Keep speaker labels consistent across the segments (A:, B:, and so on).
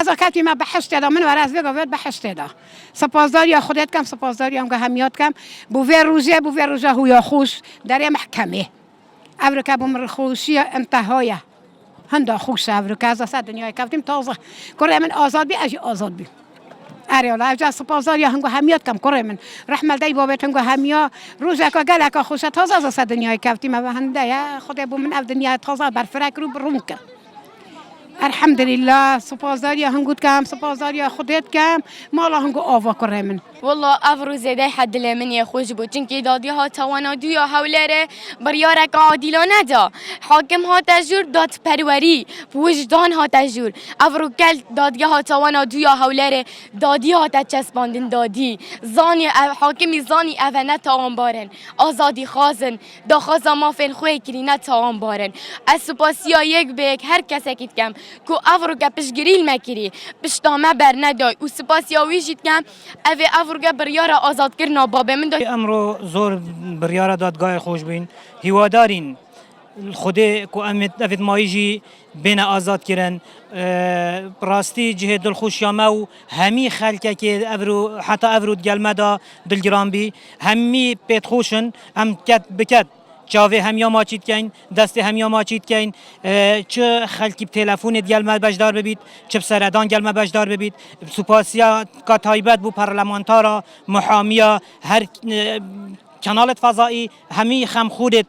A: از وقتی ما بحث دادم من وراز بگوید بحث دادم سپاسداری خودت کم سپاسداری هم که همیات کم بوی روزه هویا خوش در محکمه افریقا بومر خوشی انتهای هندا خوش افریقا از اصل دنیای کفتیم تازه کره من آزاد بی اجی آزاد بی اريولا اجا سپاسداری هم که همیات کم کره من رحمت دی بابت هم که همیا روزه که گله که خوش تازه از اصل دنیای کفتیم و هندا یا خدا بومن اف دنیای تازه بر فرق رو برون کن الحمدلله سپاسداری هنگود کم سپاسداری خودت کم مالا هنگو آوا کره من
B: والله افرو زیده حد لمنی خوش بود چنکی دادی ها توانادی یا حولره بریارک عادلانه دا حاکم ها تجور داد پروری وجدان ها تجور افرو کل دادی ها توانادی یا حولره دادی ها تچسباندن دادی زانی حاکمی زانی اوه تاوان بارن آزادی خازن دا خازا ما فین خوی کری تاوان بارن از سپاسیا یک بیک هر کسی کت کم کو افرو که پشگریل مکری پشتامه بر ندای و سپاسیا ویجید کم اوه افرو بریار آزاد کردن بابه من داد
C: امرو زور بریار دادگاه خوش بین هوادارین خود کو امید مایجی بین آزاد کردن راستی جه دل خوشیامه و همی خلکه که افرو حتی افرو دگلمه دا دلگرام بی همی پیت خوشن هم کت بکت جاوی همیا ماچید کن دست همیا ماچید کن چه خلکی تلفن گلمه بجدار ببید چه سردان گلمه بجدار ببید سپاسیا کا تایبت بو پارلمانتارا محامیا هر کانال فضایی همی خم خودت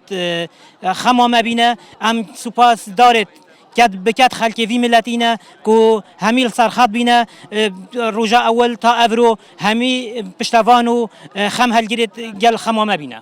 C: خم مبینه ام سپاس دارد کد بکت خلکی وی ملتینه کو همیل سرخط بینه روزا اول تا افرو همی پشتوانو خم هلگیرت گل خم مبینه